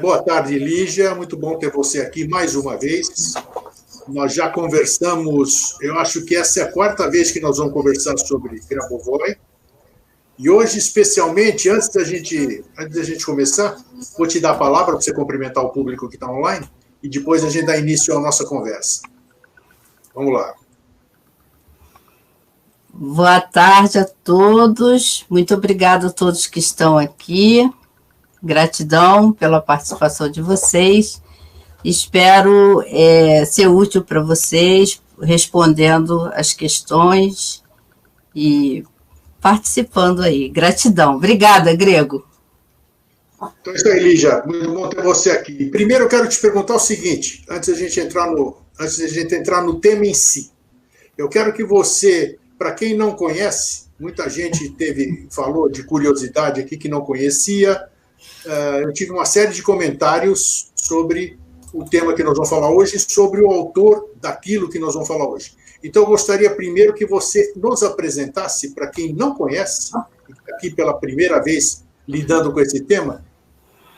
Boa tarde, Lígia. Muito bom ter você aqui mais uma vez. Nós já conversamos, eu acho que essa é a quarta vez que nós vamos conversar sobre Grabovoi. E hoje, especialmente, antes da gente começar, vou te dar a palavra para você cumprimentar o público que está online e depois a gente dá início à nossa conversa. Vamos lá. Boa tarde a todos. Muito obrigada a todos que estão aqui. Gratidão pela participação de vocês. Espero ser útil para vocês, respondendo as questões e participando aí. Gratidão. Obrigada, Grego. Então é isso aí, Lígia. Muito bom ter você aqui. Primeiro eu quero te perguntar o seguinte, antes da gente entrar no tema em si. Eu quero que você, para quem não conhece, muita gente falou de curiosidade aqui que não conhecia. Eu tive uma série de comentários sobre o tema que nós vamos falar hoje, sobre o autor daquilo que nós vamos falar hoje. Então, eu gostaria primeiro que você nos apresentasse, para quem não conhece, aqui pela primeira vez lidando com esse tema,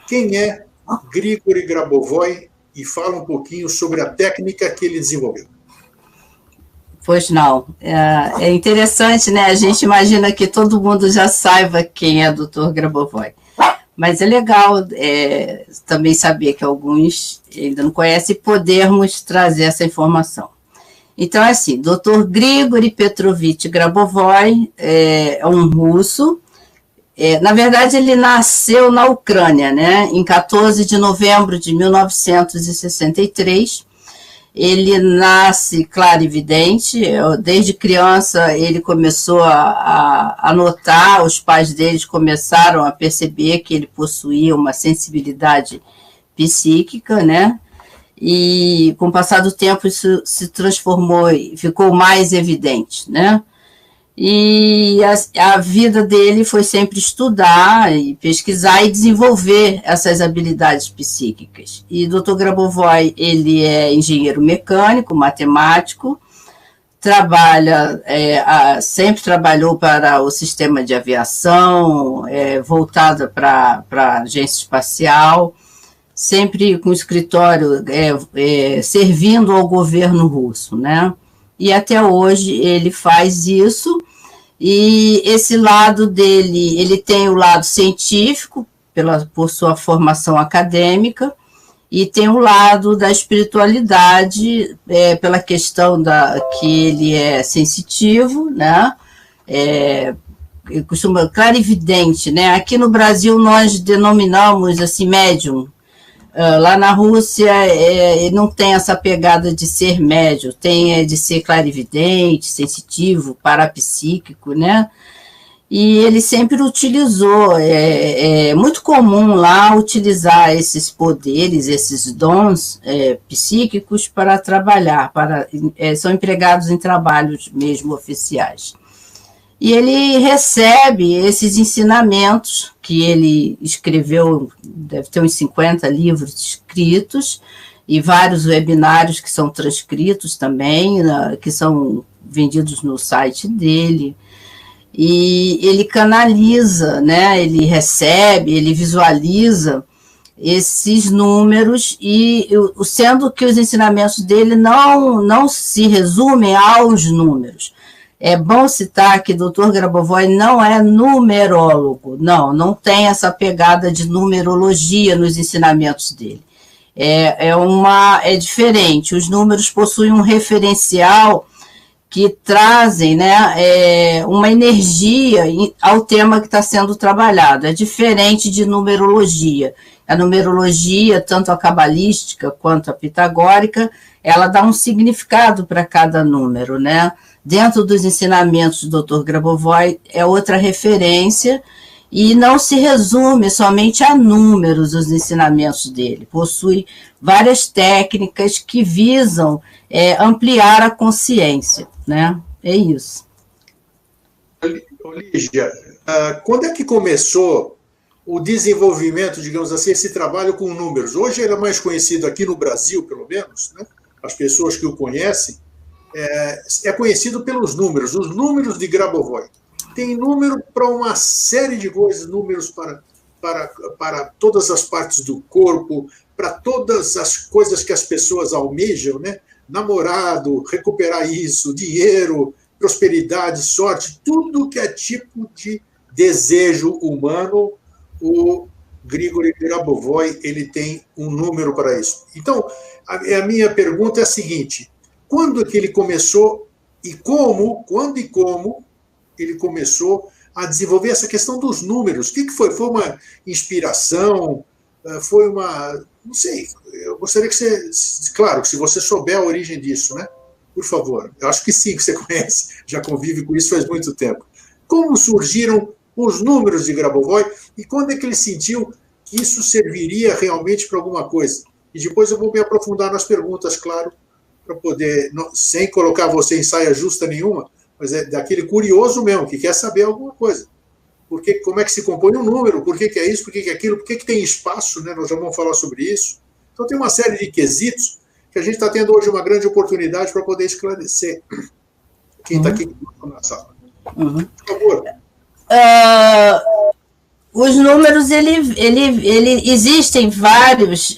quem é Grigori Grabovoi e fala um pouquinho sobre a técnica que ele desenvolveu. Pois não. É interessante, né? A gente imagina que todo mundo já saiba quem é o Dr. Grabovoi. Mas é legal também saber que alguns ainda não conhecem e podermos trazer essa informação. Então, é assim, Dr. Grigori Petrovich Grabovoi é um russo. Na verdade, ele nasceu na Ucrânia, né? Em 14 de novembro de 1963. Ele nasce clarividente, desde criança ele começou a notar, os pais dele começaram a perceber que ele possuía uma sensibilidade psíquica, né? E com o passar do tempo isso se transformou e ficou mais evidente, né? E a vida dele foi sempre estudar e pesquisar e desenvolver essas habilidades psíquicas. E o Dr. Grabovoi, ele é engenheiro mecânico, matemático, sempre trabalhou para o sistema de aviação, voltado para a agência espacial, sempre com o escritório servindo ao governo russo, né? E até hoje ele faz isso, e esse lado dele, ele tem o lado científico, por sua formação acadêmica, e tem o lado da espiritualidade, pela questão que ele é sensitivo, né? Costuma clarividente, né? Aqui no Brasil nós denominamos assim médium. Lá na Rússia não tem essa pegada de ser médium, tem de ser clarividente, sensitivo, parapsíquico, né? E ele sempre utilizou, é muito comum lá utilizar esses poderes, esses dons psíquicos para trabalhar, são empregados em trabalhos mesmo oficiais. E ele recebe esses ensinamentos que ele escreveu, deve ter uns 50 livros escritos, e vários webinários que são transcritos também, que são vendidos no site dele. E ele canaliza, né? Ele recebe, ele visualiza esses números, e sendo que os ensinamentos dele não se resumem aos números. É bom citar que o Dr. Grabovoi não é numerólogo, não tem essa pegada de numerologia nos ensinamentos dele. É diferente, os números possuem um referencial que trazem, né, uma energia ao tema que está sendo trabalhado. É diferente de numerologia. A numerologia, tanto a cabalística quanto a pitagórica, ela dá um significado para cada número, né? Dentro dos ensinamentos do Dr. Grabovoi é outra referência, e não se resume somente a números os ensinamentos dele. Possui várias técnicas que visam ampliar a consciência, né? É isso. Lígia, quando é que começou o desenvolvimento, digamos assim, esse trabalho com números? Hoje ele é mais conhecido aqui no Brasil, pelo menos, né? As pessoas que o conhecem, é conhecido pelos números, os números de Grabovoi. Tem número para uma série de coisas, números para para todas as partes do corpo, para todas as coisas que as pessoas almejam, né? Namorado, recuperar isso, dinheiro, prosperidade, sorte, tudo que é tipo de desejo humano, o Grigori Grabovoi ele tem um número para isso. Então, a minha pergunta é a seguinte: quando que ele começou e como, quando e como ele começou a desenvolver essa questão dos números? O que foi? Foi uma inspiração? Foi uma... Não sei, eu gostaria que você... Claro, se você souber a origem disso, né? Por favor. Eu acho que sim, que você conhece, já convive com isso faz muito tempo. Como surgiram os números de Grabovoi e quando é que ele sentiu que isso serviria realmente para alguma coisa? E depois eu vou me aprofundar nas perguntas, claro, para poder, sem colocar você em saia justa nenhuma, mas é daquele curioso mesmo, que quer saber alguma coisa. Porque, como é que se compõe um número, por que é isso, por que é aquilo, por que tem espaço, né? Nós já vamos falar sobre isso. Então tem uma série de quesitos que a gente está tendo hoje uma grande oportunidade para poder esclarecer quem está aqui na sala. Por favor. Os números, existem vários.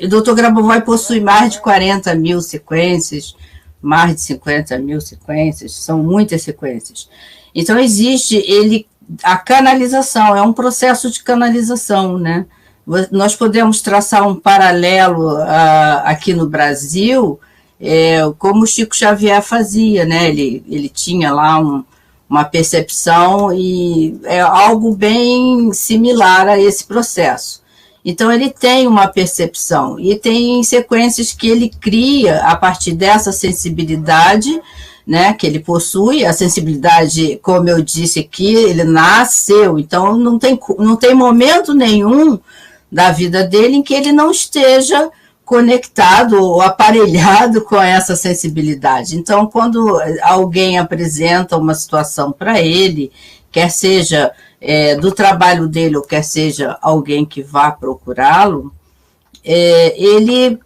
O Dr. Grabovoi possui mais de 40 mil sequências, mais de 50 mil sequências, são muitas sequências. Então, existe a canalização, é um processo de canalização, né? Nós podemos traçar um paralelo aqui no Brasil, como o Chico Xavier fazia, né? Ele tinha lá uma percepção e é algo bem similar a esse processo. Então, ele tem uma percepção e tem sequências que ele cria a partir dessa sensibilidade, né, que ele possui. A sensibilidade, como eu disse aqui, ele nasceu, então não tem momento nenhum da vida dele em que ele não esteja conectado ou aparelhado com essa sensibilidade. Então, quando alguém apresenta uma situação para ele, quer seja do trabalho dele ou quer seja alguém que vá procurá-lo, ele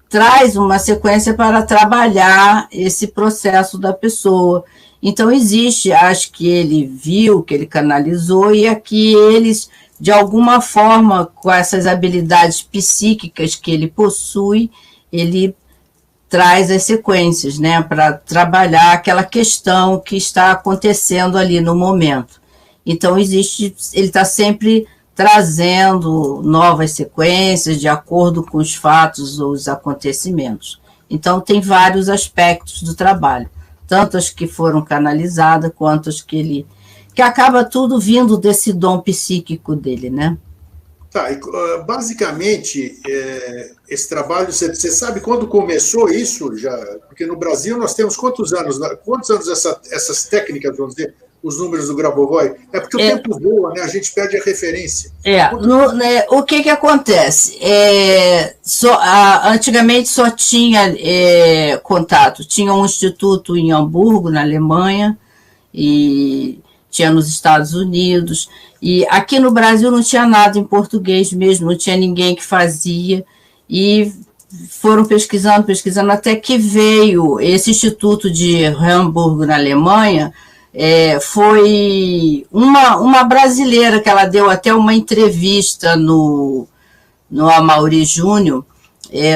traz uma sequência para trabalhar esse processo da pessoa. Então, acho que ele viu, que ele canalizou, e aqui eles, de alguma forma, com essas habilidades psíquicas que ele possui, ele traz as sequências, né, para trabalhar aquela questão que está acontecendo ali no momento. Então, ele está sempre trazendo novas sequências de acordo com os fatos ou os acontecimentos. Então, tem vários aspectos do trabalho, tanto as que foram canalizadas, quanto as que acaba tudo vindo desse dom psíquico dele, né? Tá, basicamente, esse trabalho, você sabe quando começou isso já? Porque no Brasil nós temos quantos anos essas técnicas, vamos dizer, os números do Grabovoi? É porque o tempo voa, né? A gente perde a referência. O que acontece? Antigamente só tinha contato. Tinha um instituto em Hamburgo, na Alemanha, e tinha nos Estados Unidos, e aqui no Brasil não tinha nada em português mesmo, não tinha ninguém que fazia, e foram pesquisando, até que veio esse instituto de Hamburgo, na Alemanha. Foi uma brasileira que ela deu até uma entrevista no Amaury Júnior,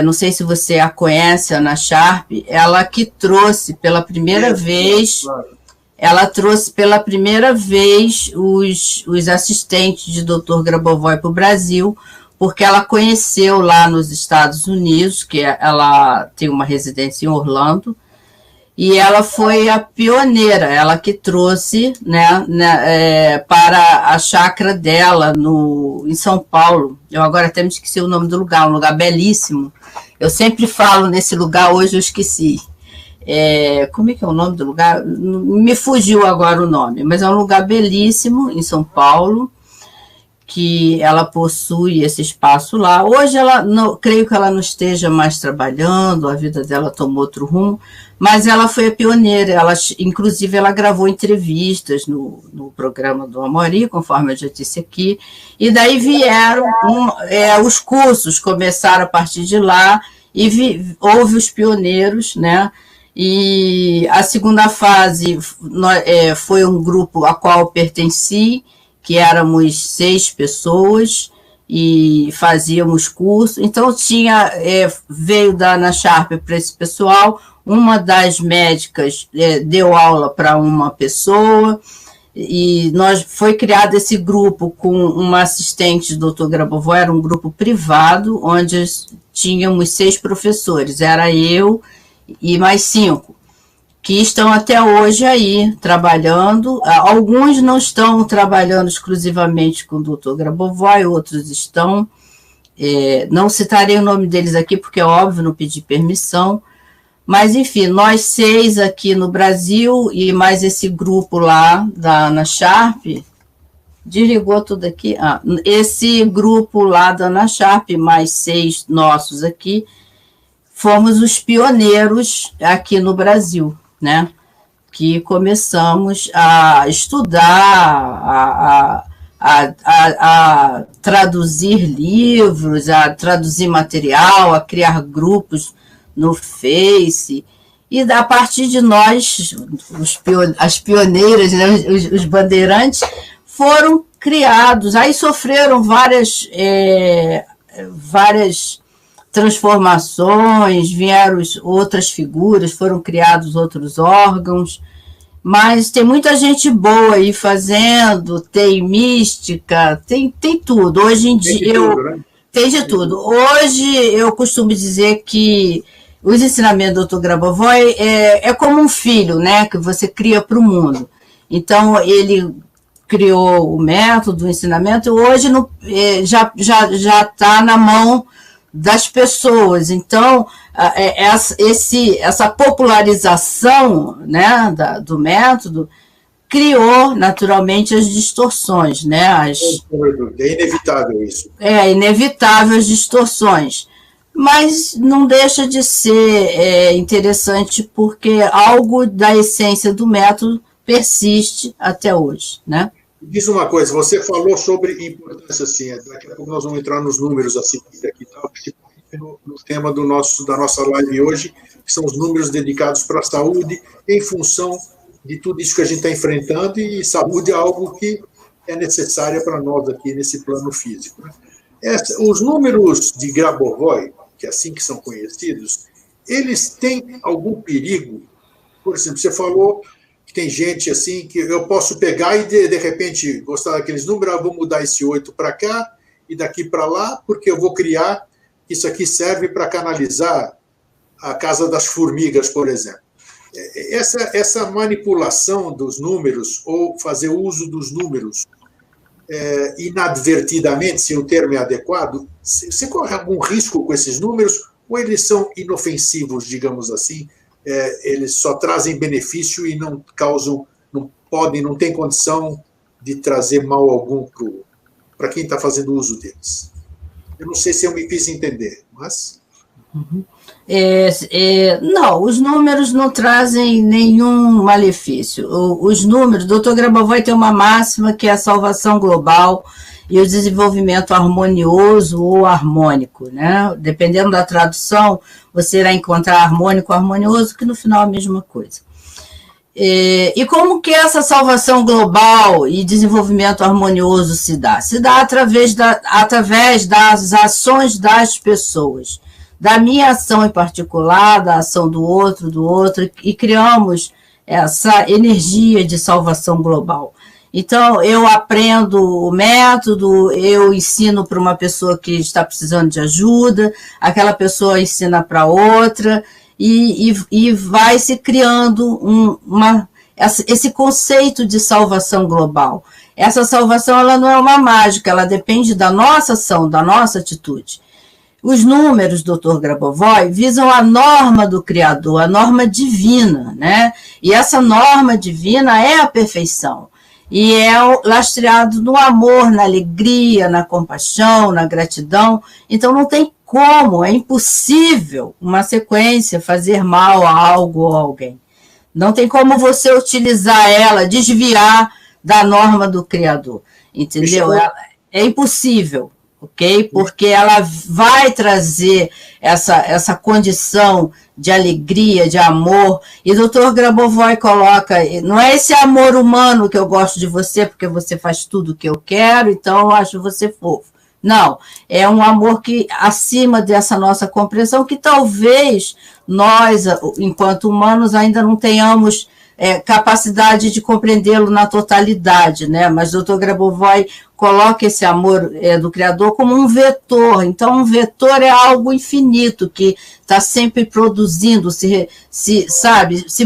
não sei se você a conhece, Ana Sharp, ela que trouxe pela primeira vez... Ela trouxe pela primeira vez os assistentes de Dr. Grabovoi para o Brasil, porque ela conheceu lá nos Estados Unidos, que ela tem uma residência em Orlando, e ela foi a pioneira, ela que trouxe, né, para a chácara dela em São Paulo. Eu agora até me esqueci o nome do lugar, um lugar belíssimo. Eu sempre falo nesse lugar, hoje eu esqueci. Como é que é o nome do lugar? Me fugiu agora o nome, mas é um lugar belíssimo em São Paulo, que ela possui esse espaço lá. Hoje, creio que ela não esteja mais trabalhando, a vida dela tomou outro rumo, mas ela foi a pioneira. Inclusive, ela gravou entrevistas no programa do Amaury, conforme eu já disse aqui, e daí vieram os cursos, começaram a partir de lá, e houve os pioneiros, né? E a segunda fase foi um grupo a qual eu pertenci, que éramos 6 pessoas e fazíamos curso. Então, veio da Ana Sharp para esse pessoal, uma das médicas deu aula para uma pessoa, e foi criado esse grupo com uma assistente do Dr. Grabovoi, era um grupo privado, onde tínhamos 6 professores, era eu e mais 5, que estão até hoje aí trabalhando. Alguns não estão trabalhando exclusivamente com o Dr. Grabovoi, outros estão. Não citarei o nome deles aqui, porque é óbvio, não pedi permissão. Mas, enfim, nós 6 aqui no Brasil e mais esse grupo lá da Ana Sharp, desligou tudo aqui? Esse grupo lá da Ana Sharp, mais 6 nossos aqui, fomos os pioneiros aqui no Brasil, né? Que começamos a estudar, a traduzir livros, a traduzir material, a criar grupos no Face, e a partir de nós, as pioneiras, né, os bandeirantes, foram criados, aí sofreram várias transformações, vieram outras figuras, foram criados outros órgãos, mas tem muita gente boa aí fazendo, tem mística, tem tudo. Hoje em dia, tem de tudo. Hoje eu costumo dizer que os ensinamentos do Dr. Grabovoi é como um filho, né, que você cria para o mundo. Então, ele criou o método, o ensinamento, e hoje já está na mão das pessoas. Então, essa popularização, né, do método criou, naturalmente, as distorções. Né, é inevitável isso. É inevitável as distorções. Mas não deixa de ser interessante, porque algo da essência do método persiste até hoje, né? Diz uma coisa, você falou sobre importância, assim, daqui a pouco nós vamos entrar nos números, assim, aqui, principalmente no tema da nossa live hoje, que são os números dedicados para a saúde, em função de tudo isso que a gente está enfrentando, e saúde é algo que é necessário para nós aqui nesse plano físico, né? Os números de Grabovoi, que é assim que são conhecidos, eles têm algum perigo? Por exemplo, você falou que tem gente assim que eu posso pegar e de repente gostar daqueles números, vou mudar esse 8 para cá e daqui para lá, porque eu vou criar, isso aqui serve para canalizar a Casa das Formigas, por exemplo. Essa manipulação dos números, ou fazer uso dos números inadvertidamente, se o termo é adequado, você corre algum risco com esses números, ou eles são inofensivos, digamos assim, eles só trazem benefício e não causam, não tem condição de trazer mal algum para quem está fazendo uso deles? Eu não sei se eu me fiz entender, mas... Não, os números não trazem nenhum malefício. Os números, o Dr. Grabovoi tem uma máxima que é a salvação global e o desenvolvimento harmonioso ou harmônico, né? Dependendo da tradução, você irá encontrar harmônico ou harmonioso, que no final é a mesma coisa. E como que essa salvação global e desenvolvimento harmonioso se dá? Se dá através das ações das pessoas, da minha ação em particular, da ação do outro, e criamos essa energia de salvação global. Então, eu aprendo o método, eu ensino para uma pessoa que está precisando de ajuda, aquela pessoa ensina para outra, e vai se criando esse conceito de salvação global. Essa salvação, ela não é uma mágica, ela depende da nossa ação, da nossa atitude. Os números, Dr. Grabovoi, visam a norma do Criador, a norma divina, né? E essa norma divina é a perfeição. E é lastreado no amor, na alegria, na compaixão, na gratidão. Então, não tem como, é impossível uma sequência fazer mal a algo ou a alguém. Não tem como você utilizar ela, desviar da norma do Criador, entendeu? É impossível. ok? Porque ela vai trazer essa condição de alegria, de amor, e o Dr. Grabovoi coloca, não é esse amor humano que eu gosto de você, porque você faz tudo o que eu quero, então eu acho você fofo. Não, é um amor que acima dessa nossa compreensão, que talvez nós, enquanto humanos, ainda não tenhamos capacidade de compreendê-lo na totalidade, né? Mas o Dr. Grabovoi coloca esse amor do Criador como um vetor. Então, um vetor é algo infinito, que está sempre produzindo, se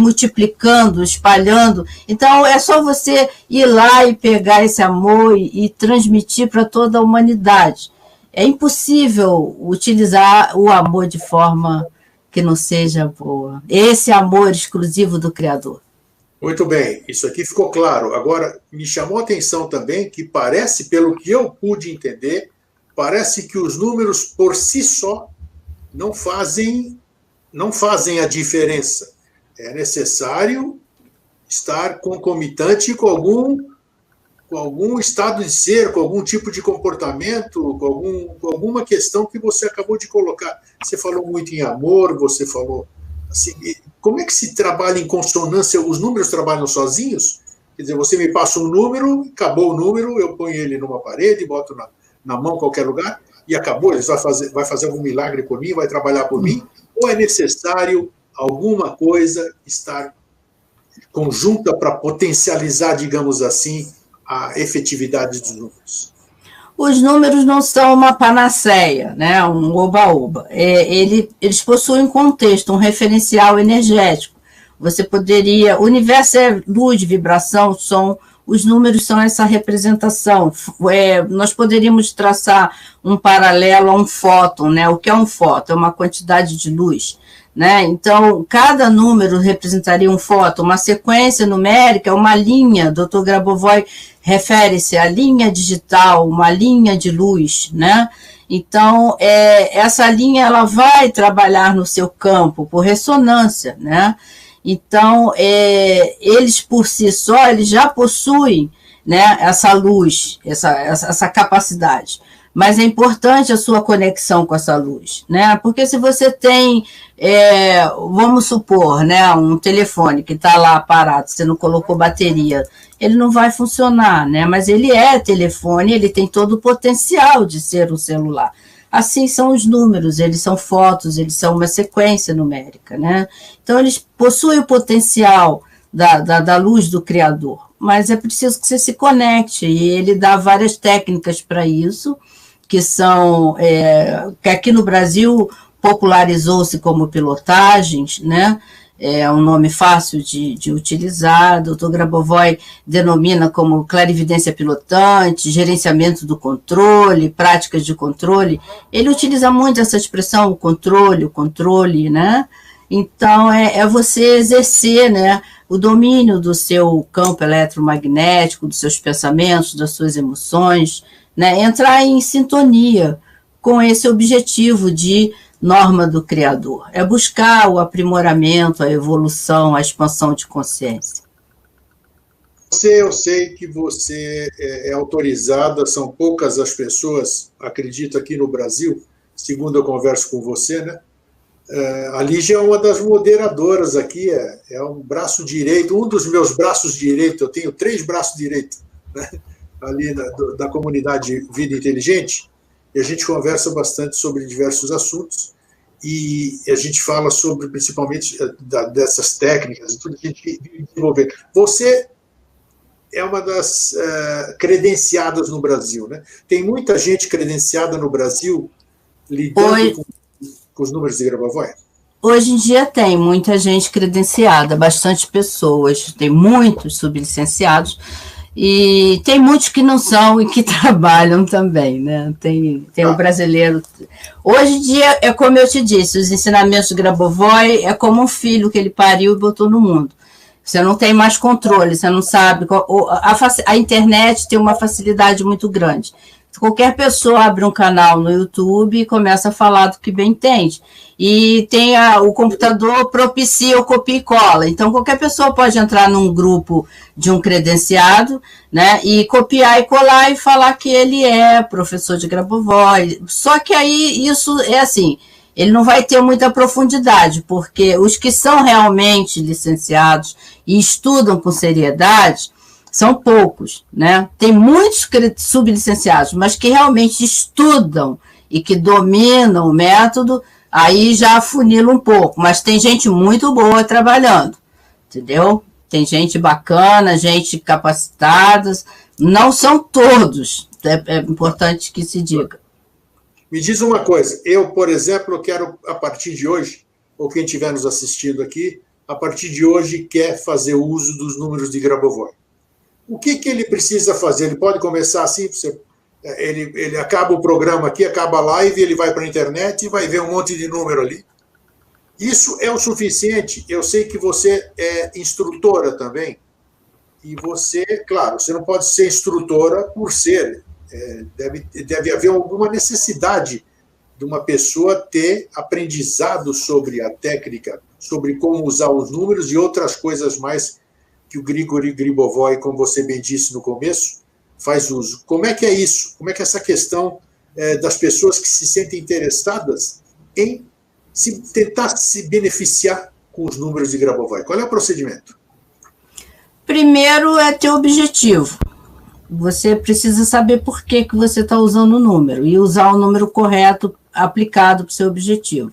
multiplicando, espalhando. Então, é só você ir lá e pegar esse amor e transmitir para toda a humanidade. É impossível utilizar o amor de forma que não seja boa. Esse amor exclusivo do Criador. Muito bem, isso aqui ficou claro. Agora, me chamou a atenção também que parece, pelo que eu pude entender, parece que os números por si só não fazem a diferença. É necessário estar concomitante com algum estado de ser, com algum tipo de comportamento, com alguma questão que você acabou de colocar. Você falou muito em amor, você falou assim, como é que se trabalha em consonância? Os números trabalham sozinhos? Quer dizer, você me passa um número, acabou o número, eu ponho ele numa parede, boto na mão, em qualquer lugar, e acabou, ele vai fazer algum milagre por mim, vai trabalhar por mim? Ou é necessário alguma coisa estar conjunta para potencializar, digamos assim, a efetividade dos números? Os números não são uma panaceia, né? Um oba-oba. Eles possuem um contexto, um referencial energético. Você poderia... O universo é luz, vibração, som. Os números são essa representação. Nós poderíamos traçar um paralelo a um fóton, né? O que é um fóton? É uma quantidade de luz, né? Então, cada número representaria um fóton. Uma sequência numérica é uma linha. Dr. Grabovoi refere-se à linha digital, uma linha de luz, né? Então, essa linha ela vai trabalhar no seu campo por ressonância, né? Então, eles por si só, eles já possuem, né, essa luz, essa capacidade. Mas é importante a sua conexão com essa luz, né? Porque se você tem, vamos supor, né, um telefone que está lá parado, você não colocou bateria, ele não vai funcionar, né? Mas ele é telefone, ele tem todo o potencial de ser um celular. Assim são os números, eles são fotos, eles são uma sequência numérica, né? Então, eles possuem o potencial da luz do Criador, mas é preciso que você se conecte, e ele dá várias técnicas para isso, que são, que aqui no Brasil popularizou-se como pilotagens, né? É um nome fácil de utilizar. O Dr. Grabovoi denomina como clarividência pilotante, gerenciamento do controle, práticas de controle. Ele utiliza muito essa expressão, o controle, né? Então, é você exercer, né, o domínio do seu campo eletromagnético, dos seus pensamentos, das suas emoções, né? Entrar em sintonia com esse objetivo de norma do Criador. É buscar o aprimoramento, a evolução, a expansão de consciência. Eu sei que você é autorizada, são poucas as pessoas, acredito, aqui no Brasil, segundo eu converso com você, né? A Lígia é uma das moderadoras aqui, é um braço direito, um dos meus braços direitos, eu tenho 3 braços direitos, né? Ali da comunidade Vida Inteligente, e a gente conversa bastante sobre diversos assuntos, e a gente fala sobre, principalmente, dessas técnicas, tudo que a gente vive desenvolvendo. Você é uma das credenciadas no Brasil, né? Tem muita gente credenciada no Brasil lidando com os números de Grabovoi? Hoje em dia tem muita gente credenciada, bastante pessoas, tem muitos sublicenciados, e tem muitos que não são e que trabalham também, né? Tem um brasileiro. Hoje em dia, é como eu te disse, os ensinamentos de Grabovoi é como um filho que ele pariu e botou no mundo. Você não tem mais controle, você não sabe. A internet tem uma facilidade muito grande. qualquer pessoa abre um canal no YouTube e começa a falar do que bem entende. E tem o computador propicia o copia e cola. Então, qualquer pessoa pode entrar num grupo de um credenciado, né, e copiar e colar e falar que ele é professor de Grabovoi. Só que aí isso é assim, ele não vai ter muita profundidade, porque os que são realmente licenciados e estudam com seriedade são poucos, né? Tem muitos sublicenciados, mas que realmente estudam e que dominam o método, aí já afunila um pouco, mas tem gente muito boa trabalhando, entendeu? Tem gente bacana, gente capacitada, não são todos, é importante que se diga. Me diz uma coisa, eu, por exemplo, quero, a partir de hoje, ou quem estiver nos assistindo aqui, a partir de hoje quer fazer uso dos números de Grabovoi. O que ele precisa fazer? Ele pode começar assim, ele acaba o programa aqui, acaba a live, ele vai para a internet e vai ver um monte de número ali. Isso é o suficiente. Eu sei que você é instrutora também, e você, claro, você não pode ser instrutora por ser. Deve haver alguma necessidade de uma pessoa ter aprendizado sobre a técnica, sobre como usar os números e outras coisas mais que o Grigori Gribovoi, como você bem disse no começo, faz uso. Como é que é isso? Como é que é essa questão das pessoas que se sentem interessadas em tentar se beneficiar com os números de Grabovoi? Qual é o procedimento? Primeiro é ter objetivo. Você precisa saber por que você está usando o número e usar o número correto aplicado para o seu objetivo.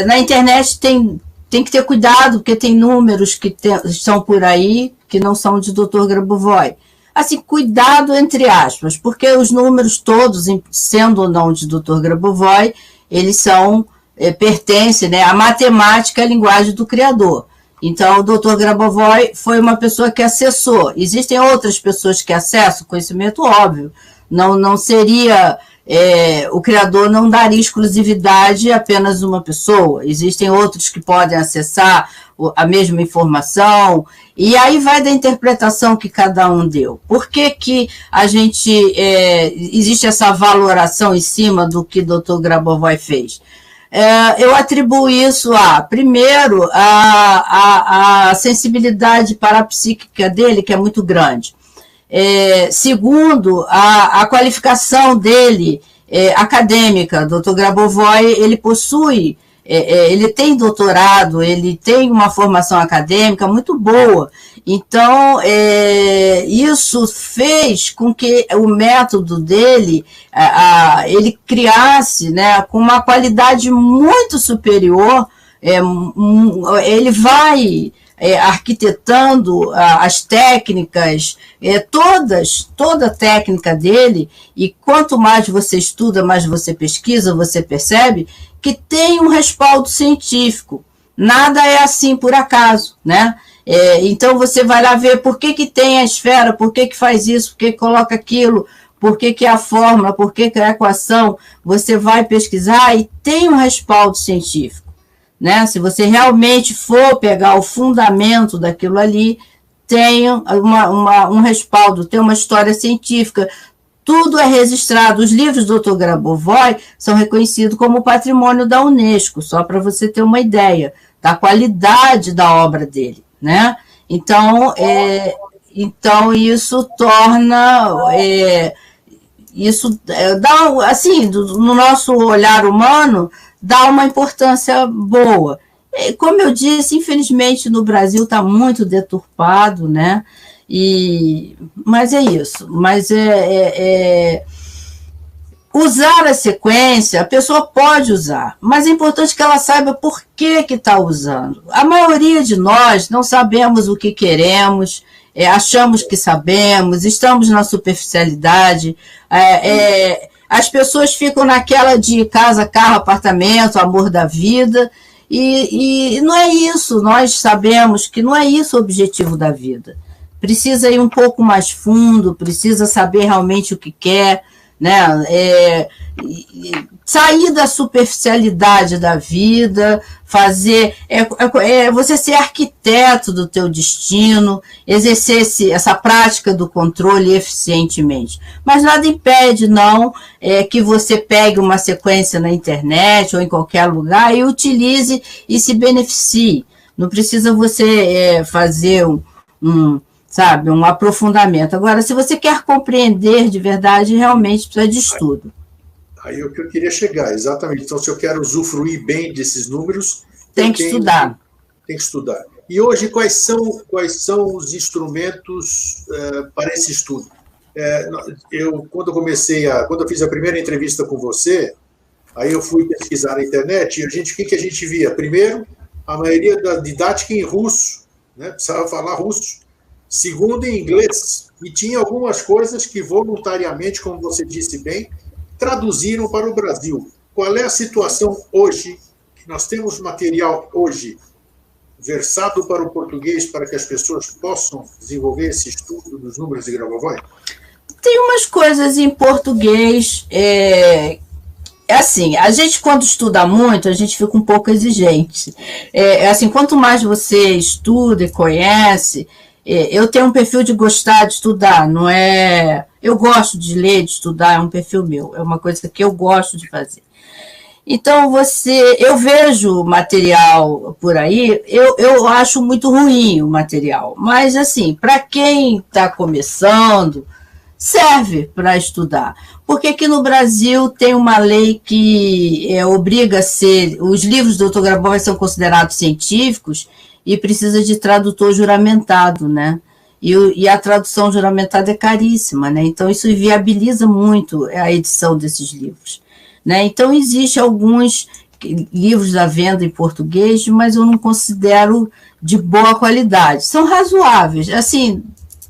Na internet tem que ter cuidado, porque tem números que estão por aí que não são de Dr. Grabovoi. Assim, cuidado entre aspas, porque os números todos, sendo ou não de Dr. Grabovoi, eles pertencem, né, à matemática, à linguagem do criador. Então, o Dr. Grabovoi foi uma pessoa que acessou. Existem outras pessoas que acessam conhecimento, óbvio. Não seria... o criador não daria exclusividade a apenas uma pessoa. Existem outros que podem acessar a mesma informação, e aí vai da interpretação que cada um deu. Por que a gente existe essa valoração em cima do que o Dr. Grabovoi fez? Eu atribuo isso primeiro, a sensibilidade parapsíquica dele, que é muito grande. Segundo, a qualificação dele acadêmica. Dr. Grabovoi, ele possui, ele tem doutorado, ele tem uma formação acadêmica muito boa. Então, isso fez com que o método dele, ele criasse, né, com uma qualidade muito superior. Ele vai arquitetando as técnicas, toda a técnica dele, e quanto mais você estuda, mais você pesquisa, você percebe que tem um respaldo científico. Nada é assim por acaso, né? Então você vai lá ver por que tem a esfera, por que faz isso, por que coloca aquilo, por que é a fórmula, por que é a equação. Você vai pesquisar e tem um respaldo científico, né? Se você realmente for pegar o fundamento daquilo ali, tem um respaldo, tem uma história científica, tudo é registrado. Os livros do Dr. Grabovoi são reconhecidos como patrimônio da Unesco, só para você ter uma ideia da qualidade da obra dele, né? Então, isso torna... isso dá, assim, no nosso olhar humano, dá uma importância boa. Como eu disse, infelizmente no Brasil está muito deturpado, né? Mas é isso. Mas usar a sequência, a pessoa pode usar, mas é importante que ela saiba por que está usando. A maioria de nós não sabemos o que queremos, achamos que sabemos, estamos na superficialidade, as pessoas ficam naquela de casa, carro, apartamento, amor da vida, e não é isso. Nós sabemos que não é isso o objetivo da vida. Precisa ir um pouco mais fundo, precisa saber realmente o que quer, né? sair da superficialidade da vida, fazer você ser arquiteto do teu destino, exercer essa prática do controle eficientemente. Mas nada impede, não, que você pegue uma sequência na internet ou em qualquer lugar e utilize e se beneficie. Não precisa você fazer um aprofundamento. Agora, se você quer compreender de verdade, realmente precisa de estudo. Aí é o que eu queria chegar, exatamente. Então, se eu quero usufruir bem desses números... Tem que estudar. Tem que estudar. E hoje, quais são os instrumentos para esse estudo? Quando eu fiz a primeira entrevista com você, aí eu fui pesquisar na internet, e o que a gente via? Primeiro, a maioria da didática em russo, né? Precisava falar russo. Segundo, em inglês. E tinha algumas coisas que voluntariamente, como você disse bem, traduziram para o Brasil. Qual é a situação hoje? Que nós temos material hoje versado para o português para que as pessoas possam desenvolver esse estudo dos números de Grabovoi? Tem umas coisas em português. Assim, a gente quando estuda muito, a gente fica um pouco exigente. Assim, quanto mais você estuda e conhece... Eu tenho um perfil de gostar de estudar, não é... Eu gosto de ler, de estudar, é um perfil meu, é uma coisa que eu gosto de fazer. Então, eu vejo material por aí, eu acho muito ruim o material, mas, assim, para quem está começando, serve para estudar. Porque aqui no Brasil tem uma lei que obriga a ser... Os livros do Dr. Grabovoi são considerados científicos, e precisa de tradutor juramentado, né? E a tradução juramentada é caríssima, né? Então, isso inviabiliza muito a edição desses livros, né? Então, existe alguns livros à venda em português, mas eu não considero de boa qualidade. São razoáveis, assim,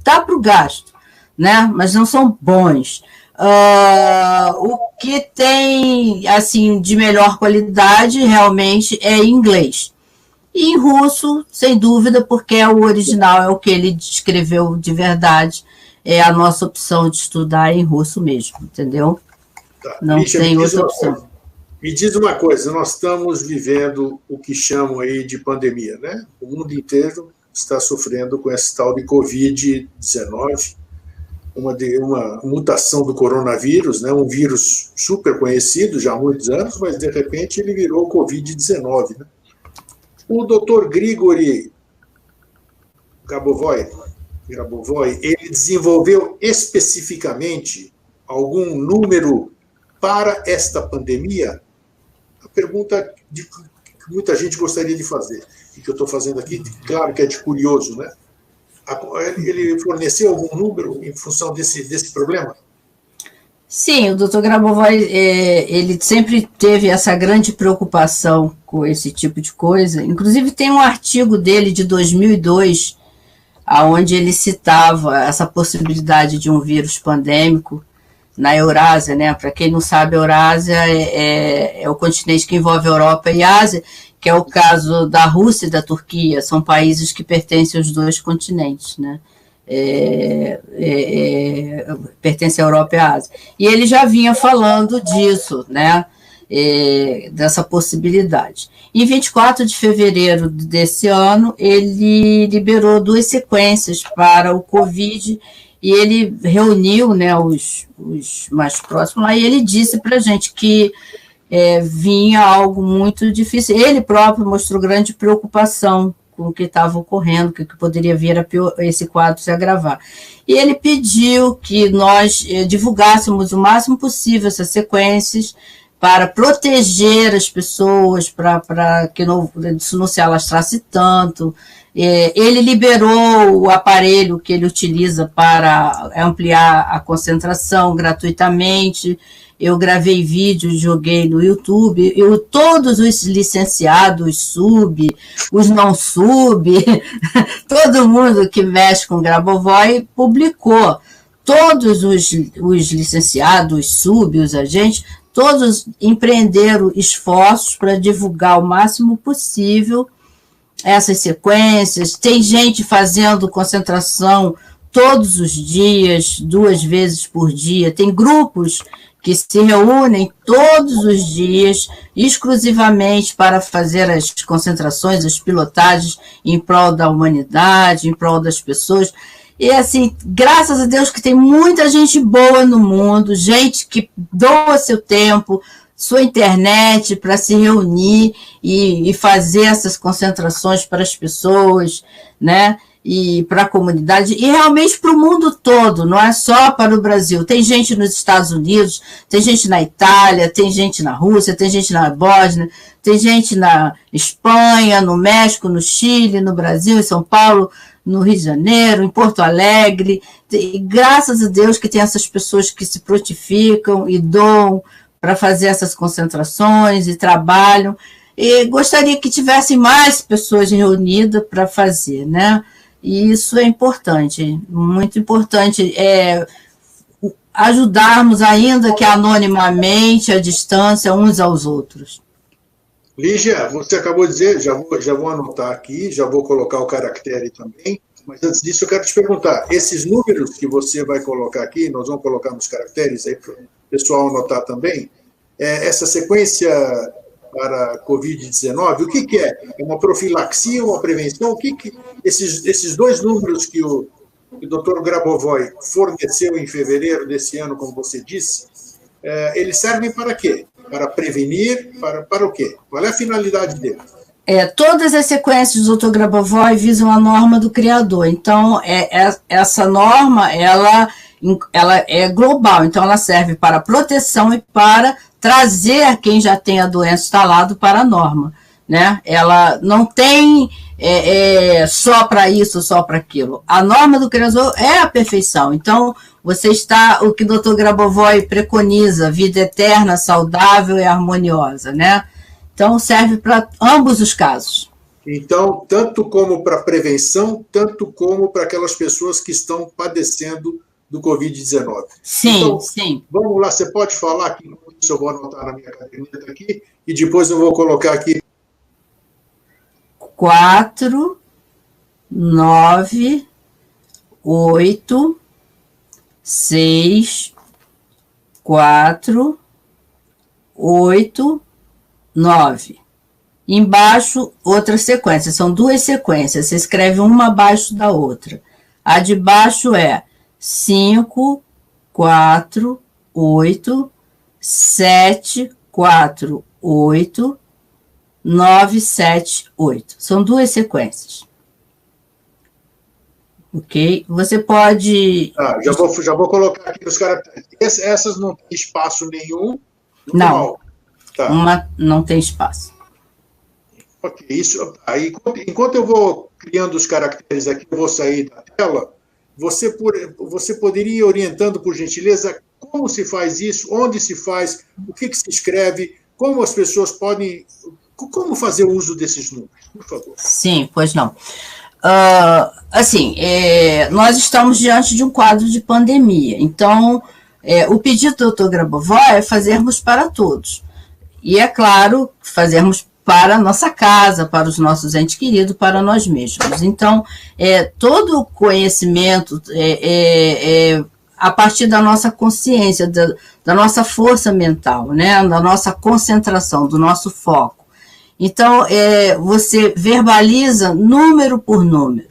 dá para o gasto, né? Mas não são bons. O que tem, assim, de melhor qualidade, realmente, é em inglês. E em russo, sem dúvida, porque o original é o que ele descreveu de verdade. É a nossa opção de estudar em russo mesmo, entendeu? Tá. Não Lígia, tem outra opção. Me diz uma coisa, nós estamos vivendo o que chamam aí de pandemia, né? O mundo inteiro está sofrendo com esse tal de Covid-19, uma mutação do coronavírus, né? Um vírus super conhecido já há muitos anos, mas de repente ele virou Covid-19, né? O Dr. Grigori Grabovoi, ele desenvolveu especificamente algum número para esta pandemia? A pergunta que muita gente gostaria de fazer, e que eu estou fazendo aqui, claro que é de curioso, né? Ele forneceu algum número em função desse problema? Sim, o Dr. Grabovoi, ele sempre teve essa grande preocupação com esse tipo de coisa. Inclusive, tem um artigo dele de 2002, onde ele citava essa possibilidade de um vírus pandêmico na Eurásia, né? Para quem não sabe, a Eurásia é o continente que envolve a Europa e a Ásia, que é o caso da Rússia e da Turquia, são países que pertencem aos dois continentes, né? Pertence à Europa e à Ásia. E ele já vinha falando disso, né? Dessa possibilidade. Em 24 de fevereiro desse ano, ele liberou 2 sequências para o Covid e ele reuniu, né, os mais próximos lá, e ele disse para a gente que vinha algo muito difícil. Ele próprio mostrou grande preocupação com o que estava ocorrendo, que poderia vir esse quadro se agravar. E ele pediu que nós divulgássemos o máximo possível essas sequências para proteger as pessoas, para que isso não se alastrasse tanto. Ele liberou o aparelho que ele utiliza para ampliar a concentração gratuitamente. Eu gravei vídeo, joguei no YouTube, todos os licenciados sub, os não sub, todo mundo que mexe com Grabovoi publicou. Todos os licenciados, sub, os agentes, todos empreenderam esforços para divulgar o máximo possível essas sequências. Tem gente fazendo concentração todos os dias, 2 vezes por dia. Tem grupos que se reúnem todos os dias, exclusivamente para fazer as concentrações, as pilotagens em prol da humanidade, em prol das pessoas. E, assim, graças a Deus que tem muita gente boa no mundo, gente que doa seu tempo, sua internet para se reunir e fazer essas concentrações para as pessoas, né? E para a comunidade, e realmente para o mundo todo, não é só para o Brasil. Tem gente nos Estados Unidos, tem gente na Itália, tem gente na Rússia, tem gente na Bósnia, tem gente na Espanha, no México, no Chile, no Brasil, em São Paulo, no Rio de Janeiro, em Porto Alegre. E graças a Deus que tem essas pessoas que se prontificam e doam para fazer essas concentrações e trabalham. E gostaria que tivessem mais pessoas reunidas para fazer, né? E isso é importante, muito importante, ajudarmos ainda que anonimamente, à distância, uns aos outros. Lígia, você acabou de dizer, já vou anotar aqui, já vou colocar o caractere também, mas antes disso eu quero te perguntar, esses números que você vai colocar aqui, nós vamos colocar nos caracteres aí para o pessoal anotar também, essa sequência para a Covid-19, o que é? É uma profilaxia, uma prevenção? Esses dois números que o Dr. Grabovoi forneceu em fevereiro desse ano, como você disse, eles servem para quê? Para prevenir? Para o quê? Qual é a finalidade deles? Todas as sequências do Dr. Grabovoi visam a norma do Criador. Então, essa norma, ela é global. Então, ela serve para proteção e para trazer quem já tem a doença instalado para a norma, né? Ela não tem só para isso, só para aquilo. A norma do Criador é a perfeição. Então, o que o Dr. Grabovoi preconiza, vida eterna, saudável e harmoniosa, né? Então, serve para ambos os casos. Então, tanto como para prevenção, tanto como para aquelas pessoas que estão padecendo do Covid-19. Sim, então, sim. Vamos lá, você pode falar aqui, isso eu vou anotar na minha caderneta aqui, e depois eu vou colocar aqui. 4, 9, 8, 6, 4, 8, 9. Embaixo, outra sequência. São duas sequências. Você escreve uma abaixo da outra. A de baixo é 5, 4, 8, 7, 4, 8, 9, 7, 8. São duas sequências. Ok? Você pode... já vou colocar aqui os caracteres. Essas não tem espaço nenhum. Não. Tá. Uma não tem espaço. Ok. Aí, enquanto eu vou criando os caracteres aqui, eu vou sair da tela. Você poderia ir orientando, por gentileza, como se faz isso, onde se faz, o que se escreve, como as pessoas podem... Como fazer o uso desses números, por favor? Sim, pois não. Nós estamos diante de um quadro de pandemia. Então, o pedido do Dr. Grabovoi é fazermos para todos. E, é claro, fazermos para a nossa casa, para os nossos entes queridos, para nós mesmos. Então, todo o conhecimento a partir da nossa consciência, da nossa força mental, né? Da nossa concentração, do nosso foco. Então, você verbaliza número por número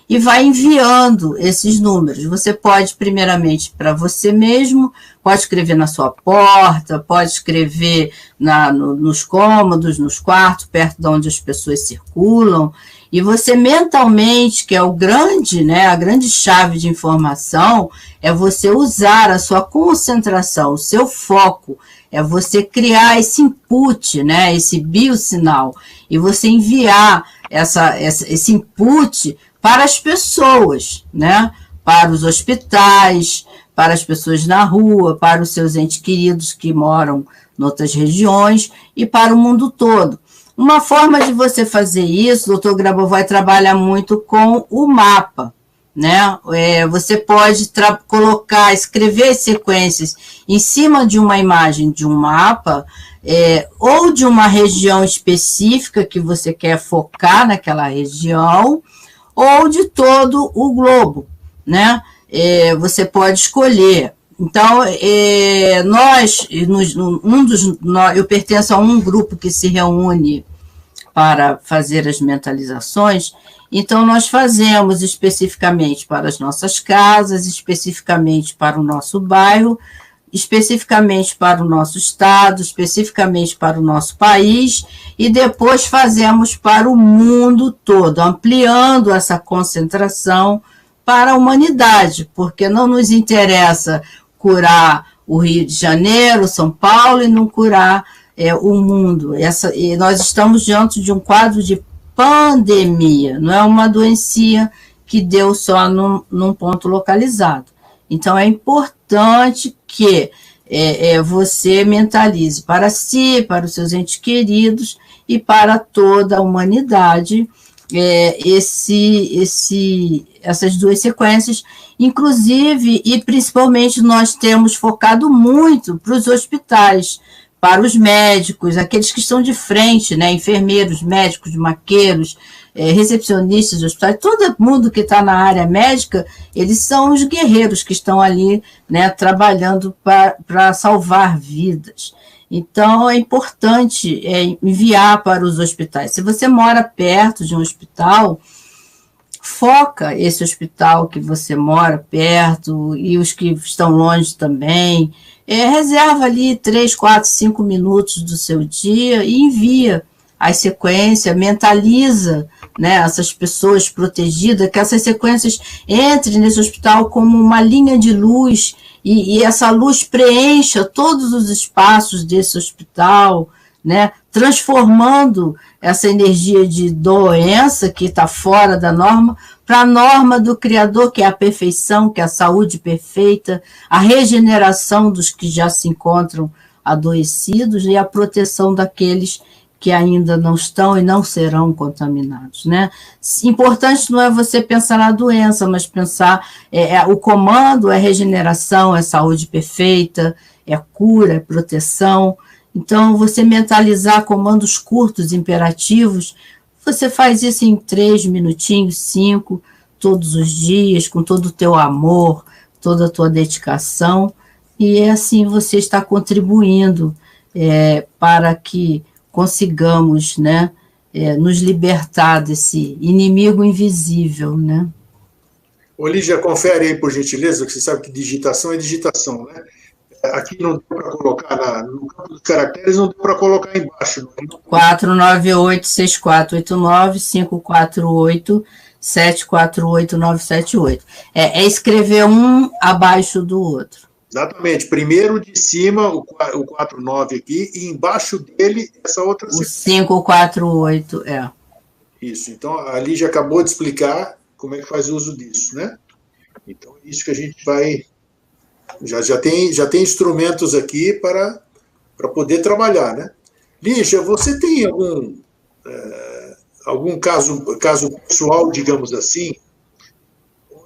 e vai enviando esses números. Você pode, primeiramente, para você mesmo, pode escrever na sua porta, pode escrever nos cômodos, nos quartos, perto de onde as pessoas circulam, e você mentalmente, que é o grande, né, a grande chave de informação, é você usar a sua concentração, o seu foco, é você criar esse input, né, esse biosinal, e você enviar esse input para as pessoas, né, para os hospitais, para as pessoas na rua, para os seus entes queridos que moram em outras regiões e para o mundo todo. Uma forma de você fazer isso, o Dr. Grabovoi trabalha muito com o mapa, né? Você pode escrever sequências em cima de uma imagem de um mapa, ou de uma região específica que você quer focar naquela região, ou de todo o globo, né? Você pode escolher. Então, eu pertenço a um grupo que se reúne para fazer as mentalizações, então nós fazemos especificamente para as nossas casas, especificamente para o nosso bairro, especificamente para o nosso estado, especificamente para o nosso país, e depois fazemos para o mundo todo, ampliando essa concentração para a humanidade, porque não nos interessa curar o Rio de Janeiro, São Paulo, e não curar o mundo. E nós estamos diante de um quadro de pandemia, não é uma doença que deu só num ponto localizado. Então, é importante que você mentalize para si, para os seus entes queridos e para toda a humanidade essas duas sequências, inclusive e principalmente nós temos focado muito para os hospitais, para os médicos, aqueles que estão de frente, né, enfermeiros, médicos, maqueiros, recepcionistas de hospitais, todo mundo que está na área médica, eles são os guerreiros que estão ali, né, trabalhando para salvar vidas. Então, é importante enviar para os hospitais. Se você mora perto de um hospital, foca esse hospital que você mora perto e os que estão longe também. Reserva ali 3, 4, 5 minutos do seu dia e envia as sequências, mentaliza, né, essas pessoas protegidas, que essas sequências entrem nesse hospital como uma linha de luz e essa luz preencha todos os espaços desse hospital, né, transformando essa energia de doença que está fora da norma para a norma do Criador, que é a perfeição, que é a saúde perfeita, a regeneração dos que já se encontram adoecidos e a proteção daqueles que ainda não estão e não serão contaminados, né? Importante não é você pensar na doença, mas pensar o comando, é regeneração, é saúde perfeita, é cura, é proteção. Então, você mentalizar comandos curtos, imperativos, você faz isso em 3 minutinhos, 5, todos os dias, com todo o teu amor, toda a tua dedicação, e assim você está contribuindo para que consigamos, né, nos libertar desse inimigo invisível, né? Ô, Lígia, confere aí, por gentileza, que você sabe que digitação é digitação, né? Aqui não deu para colocar no campo dos caracteres, não deu para colocar embaixo. 498-6489-548-748-978. É escrever um abaixo do outro. Exatamente. Primeiro de cima, o 49 aqui, e embaixo dele, essa outra... O 548, Isso. Então, a Lígia acabou de explicar como é que faz uso disso, né? Então, isso que a gente vai... Já tem instrumentos aqui para poder trabalhar, né? Lígia, você tem algum caso pessoal, digamos assim,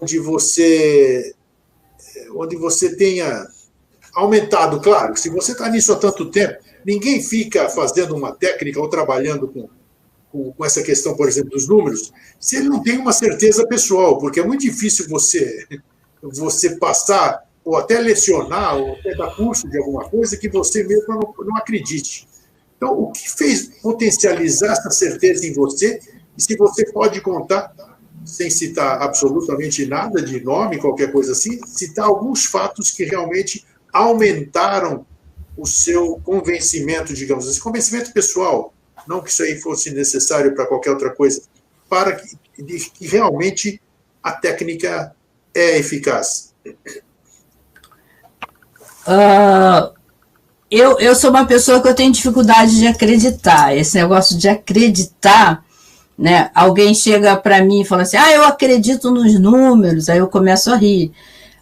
onde você tenha aumentado? Claro, se você está nisso há tanto tempo, ninguém fica fazendo uma técnica ou trabalhando com essa questão, por exemplo, dos números, se ele não tem uma certeza pessoal, porque é muito difícil você passar ou até lecionar, ou até dar curso de alguma coisa que você mesmo não acredite. Então, o que fez potencializar essa certeza em você? E se você pode contar, sem citar absolutamente nada de nome, qualquer coisa assim, citar alguns fatos que realmente aumentaram o seu convencimento, digamos assim, convencimento pessoal, não que isso aí fosse necessário para qualquer outra coisa, para que realmente a técnica é eficaz. Eu sou uma pessoa que eu tenho dificuldade de acreditar. Esse negócio de acreditar, né? Alguém chega para mim e fala assim, eu acredito nos números, aí eu começo a rir.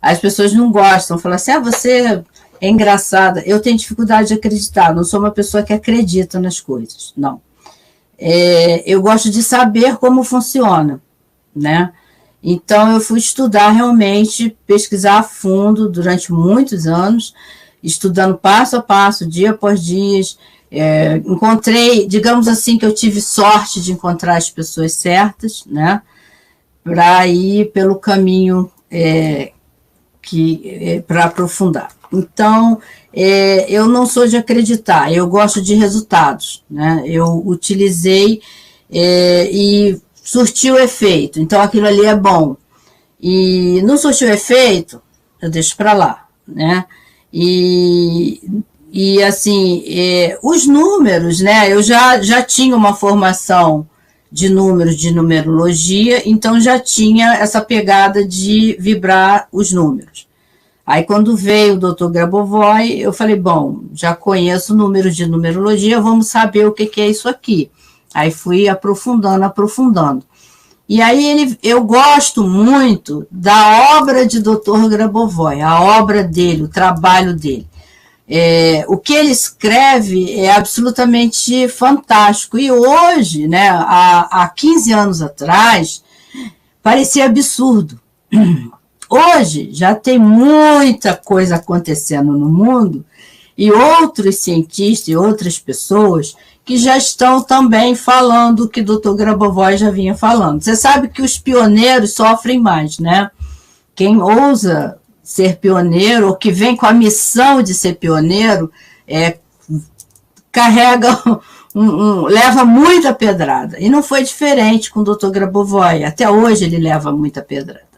As pessoas não gostam, falam assim, você é engraçada. Eu tenho dificuldade de acreditar, não sou uma pessoa que acredita nas coisas, não. Eu gosto de saber como funciona, né? Então, eu fui estudar realmente, pesquisar a fundo durante muitos anos, estudando passo a passo, dia após dia. Encontrei, digamos assim, que eu tive sorte de encontrar as pessoas certas, né, para ir pelo caminho para aprofundar. Então, eu não sou de acreditar, eu gosto de resultados, né? Eu utilizei e surtiu efeito, então aquilo ali é bom. E não surtiu efeito, eu deixo para lá, né? E assim, os números, né? Eu já tinha uma formação de números, de numerologia, então já tinha essa pegada de vibrar os números. Aí, quando veio o Dr. Grabovoi, eu falei, bom, já conheço números de numerologia, vamos saber o que é isso aqui. Aí fui aprofundando. E aí eu gosto muito da obra de Dr. Grabovoi, a obra dele, o trabalho dele. O que ele escreve é absolutamente fantástico. E hoje, né, há 15 anos atrás, parecia absurdo. Hoje já tem muita coisa acontecendo no mundo e outros cientistas e outras pessoas que já estão também falando o que o Dr. Grabovoi já vinha falando. Você sabe que os pioneiros sofrem mais, né? Quem ousa ser pioneiro ou que vem com a missão de ser pioneiro carrega leva muita pedrada. E não foi diferente com o Dr. Grabovoi. Até hoje ele leva muita pedrada.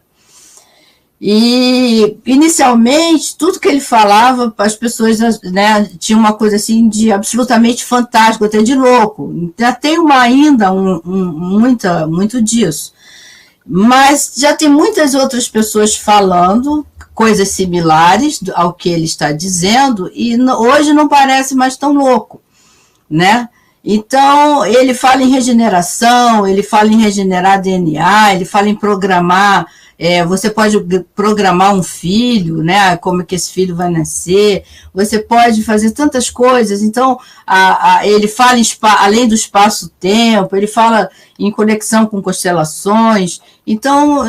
E, inicialmente, tudo que ele falava, as pessoas, né, tinham uma coisa assim de absolutamente fantástico, até de louco. Já tem ainda muito disso. Mas já tem muitas outras pessoas falando coisas similares ao que ele está dizendo, e hoje não parece mais tão louco, né? Então, ele fala em regeneração, ele fala em regenerar DNA, ele fala em programar. Você pode programar um filho, né? Como que esse filho vai nascer. Você pode fazer tantas coisas. Então, ele fala além do espaço-tempo, ele fala em conexão com constelações. Então,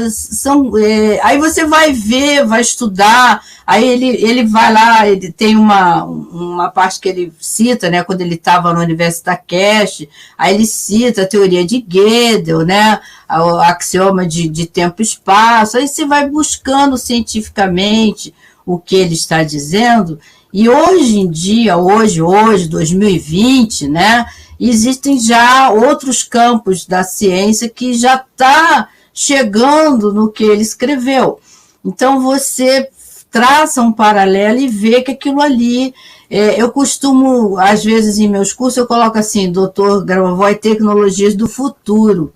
aí você vai ver, vai estudar. Aí ele vai lá, ele tem uma parte que ele cita, né? Quando ele estava no universo da Cash, aí ele cita a teoria de Gödel, né? O axioma de tempo e espaço. Aí você vai buscando cientificamente o que ele está dizendo. E hoje em dia, hoje, 2020, né? Existem já outros campos da ciência que já está chegando no que ele escreveu. Então, você traça um paralelo e vê que aquilo ali... eu costumo, às vezes, em meus cursos, eu coloco assim, Dr. Grabovoi, tecnologias do futuro,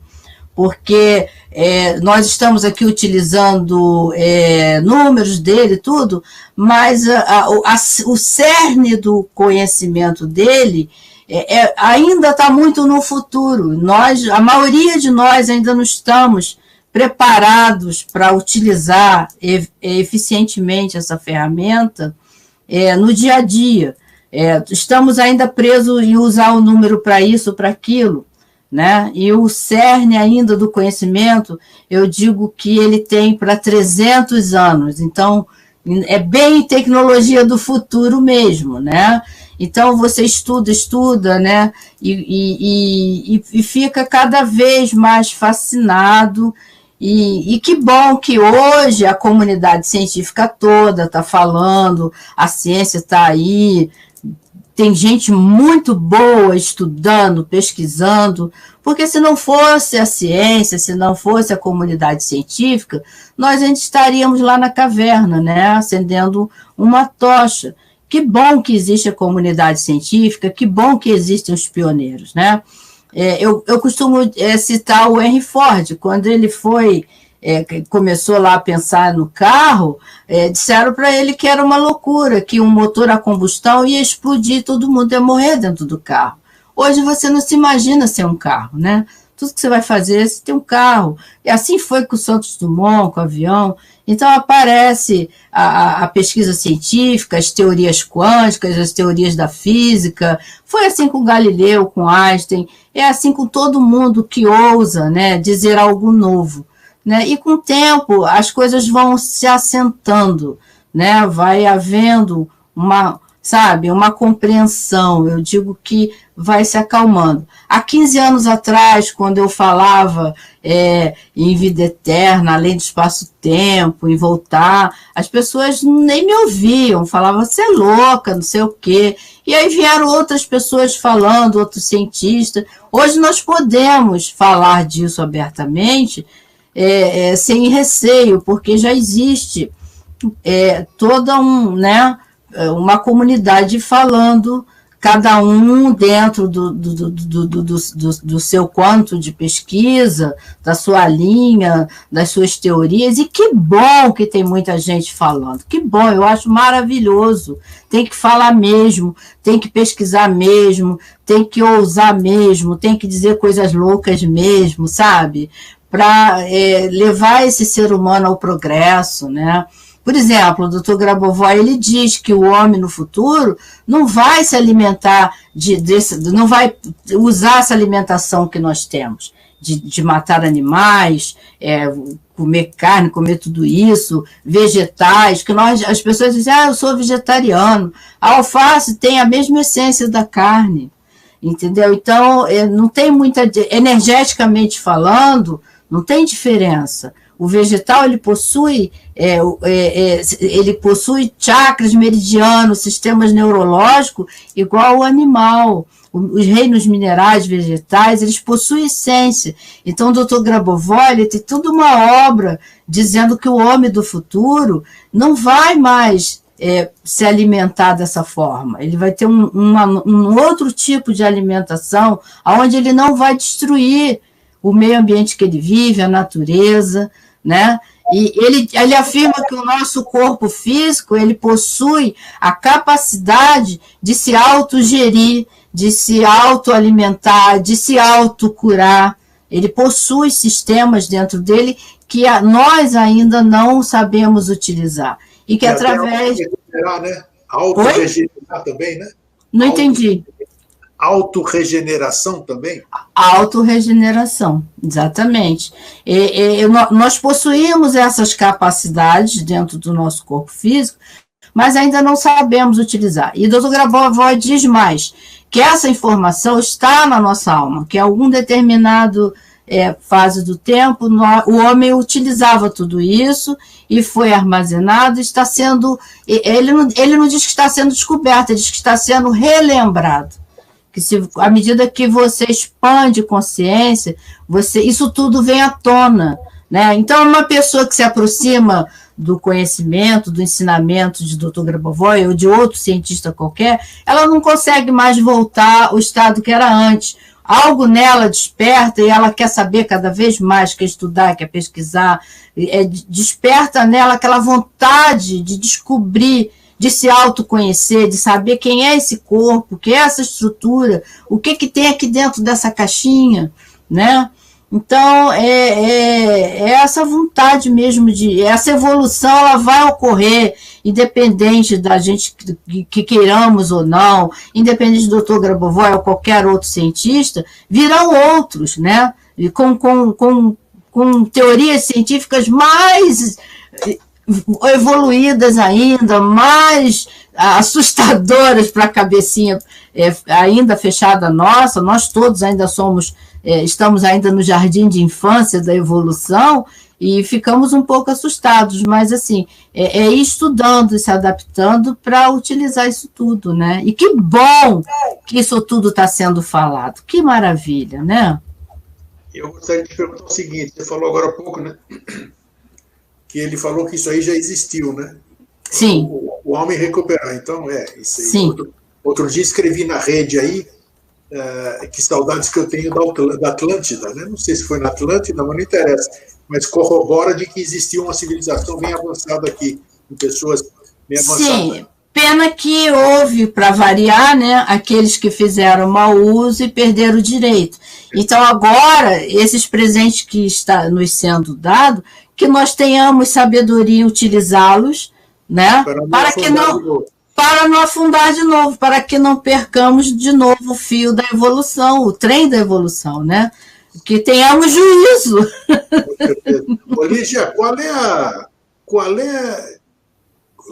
porque nós estamos aqui utilizando números dele, tudo, mas o cerne do conhecimento dele ainda está muito no futuro. A maioria de nós ainda não estamos preparados para utilizar eficientemente essa ferramenta no dia a dia. Estamos ainda presos em usar o número para isso, para aquilo, né? E o cerne ainda do conhecimento, eu digo que ele tem para 300 anos. Então, é bem tecnologia do futuro mesmo, né? Então, você estuda, né? E fica cada vez mais fascinado. E que bom que hoje a comunidade científica toda está falando, a ciência está aí, tem gente muito boa estudando, pesquisando, porque se não fosse a ciência, se não fosse a comunidade científica, nós ainda estaríamos lá na caverna, né, acendendo uma tocha. Que bom que existe a comunidade científica, que bom que existem os pioneiros, né? Eu costumo citar o Henry Ford, quando ele começou lá a pensar no carro, disseram para ele que era uma loucura, que um motor a combustão ia explodir, todo mundo ia morrer dentro do carro. Hoje você não se imagina ser um carro, né? Tudo que você vai fazer, você tem um carro. E assim foi com o Santos Dumont, com o avião. Então aparece a pesquisa científica, as teorias quânticas, as teorias da física. Foi assim com Galileu, com Einstein. É assim com todo mundo que ousa, né, dizer algo novo, né? E com o tempo as coisas vão se assentando, né? Vai havendo sabe? Uma compreensão, eu digo que vai se acalmando. Há 15 anos atrás, quando eu falava em vida eterna, além do espaço-tempo, em voltar, as pessoas nem me ouviam, falavam, você é louca, não sei o quê. E aí vieram outras pessoas falando, outros cientistas. Hoje nós podemos falar disso abertamente, sem receio, porque já existe toda uma comunidade falando, cada um dentro do seu quanto de pesquisa, da sua linha, das suas teorias, e que bom que tem muita gente falando, que bom, eu acho maravilhoso, tem que falar mesmo, tem que pesquisar mesmo, tem que ousar mesmo, tem que dizer coisas loucas mesmo, sabe? Para levar esse ser humano ao progresso, né? Por exemplo, o Dr. Grabovoi, ele diz que o homem no futuro não vai se alimentar não vai usar essa alimentação que nós temos, de matar animais, comer carne, comer tudo isso, vegetais, que as pessoas dizem, eu sou vegetariano. A alface tem a mesma essência da carne, entendeu? Então, não tem energeticamente falando, não tem diferença. O vegetal, ele possui chakras meridianos, sistemas neurológicos, igual ao animal. Os reinos minerais, vegetais, eles possuem essência. Então, o Dr. Grabovoi, ele tem toda uma obra dizendo que o homem do futuro não vai mais se alimentar dessa forma. Ele vai ter um outro tipo de alimentação, onde ele não vai destruir o meio ambiente que ele vive, a natureza, né? E ele afirma que o nosso corpo físico, ele possui a capacidade de se autogerir, de se autoalimentar, de se autocurar. Ele possui sistemas dentro dele que nós ainda não sabemos utilizar. E que através... Regenerar, né? Auto-regenerar também, né? Não entendi. Autorregeneração também? Autorregeneração, exatamente. Nós possuímos essas capacidades dentro do nosso corpo físico, mas ainda não sabemos utilizar. E o Dr. Grabovoi diz mais, que essa informação está na nossa alma, que em algum determinado fase do tempo, o homem utilizava tudo isso e foi armazenado, está sendo... Ele não diz que está sendo descoberto, ele diz que está sendo relembrado. Que à medida que você expande consciência, isso tudo vem à tona, né? Então, uma pessoa que se aproxima do conhecimento, do ensinamento de Dr. Grabovoi ou de outro cientista qualquer, ela não consegue mais voltar ao estado que era antes. Algo nela desperta e ela quer saber cada vez mais, quer estudar, quer pesquisar, desperta nela aquela vontade de descobrir, de se autoconhecer, de saber quem é esse corpo, o que é essa estrutura, o que tem aqui dentro dessa caixinha, né? Então, essa vontade mesmo essa evolução, ela vai ocorrer, independente da gente que queiramos ou não, independente do Dr. Grabovoi ou qualquer outro cientista, virão outros, né? E com teorias científicas mais evoluídas ainda, mais assustadoras para a cabecinha ainda fechada nossa, nós todos ainda estamos ainda no jardim de infância da evolução e ficamos um pouco assustados, mas assim, ir estudando e se adaptando para utilizar isso tudo, né? E que bom que isso tudo está sendo falado, que maravilha, né? Eu gostaria de te perguntar o seguinte, você falou agora há pouco, né? Que ele falou que isso aí já existiu, né? Sim. O homem recuperar. Então, isso aí. Sim. Outro dia escrevi na rede aí, que saudades que eu tenho da Atlântida, né? Não sei se foi na Atlântida, mas não interessa. Mas corrobora de que existia uma civilização bem avançada aqui, com pessoas bem avançadas. Sim. Pena que houve, para variar, né, aqueles que fizeram mau uso e perderam o direito. Então, agora, esses presentes que estão nos sendo dados, que nós tenhamos sabedoria em utilizá-los, né, para não afundar de novo, para que não percamos de novo o fio da evolução, o trem da evolução, né? Que tenhamos juízo. Com certeza. Lígia,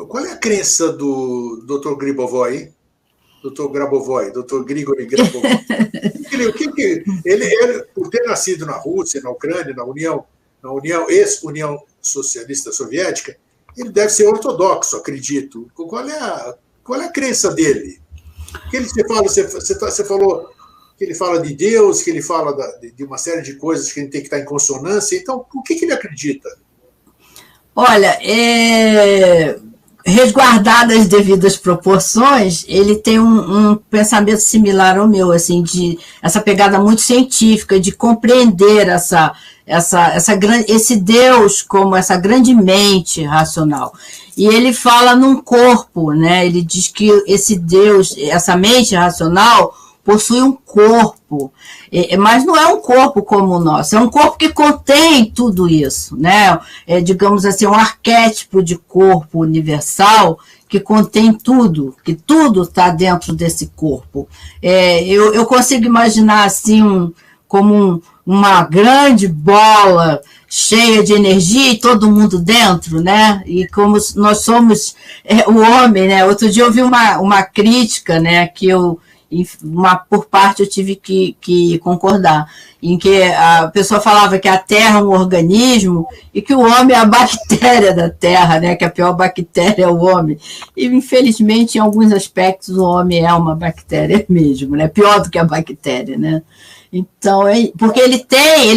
qual é a crença do Dr. Gribovoi? Dr. Grabovoi, Dr. Grigori Grabovoi. Ele, por ter nascido na Rússia, na Ucrânia, na União ex-União Socialista Soviética, ele deve ser ortodoxo, acredito. Qual é a crença dele? Que ele você falou que ele fala de Deus, que ele fala de uma série de coisas que a gente tem que estar em consonância. Então, o que ele acredita? Olha, resguardadas as devidas proporções, ele tem um pensamento similar ao meu, assim, de essa pegada muito científica, de compreender esse Deus como essa grande mente racional. E ele fala num corpo, né? Ele diz que esse Deus, essa mente racional, possui um corpo, mas não é um corpo como o nosso, é um corpo que contém tudo isso, né? Digamos assim, um arquétipo de corpo universal que contém tudo, que tudo está dentro desse corpo. Eu consigo imaginar assim como uma grande bola cheia de energia e todo mundo dentro, né? E como nós somos o homem, né? Outro dia eu vi uma crítica, né? Que por parte eu tive que concordar, em que a pessoa falava que a Terra é um organismo e que o homem é a bactéria da Terra, né? Que a pior bactéria é o homem. E, infelizmente, em alguns aspectos, o homem é uma bactéria mesmo, né? Pior do que a bactéria, né? Então, porque ele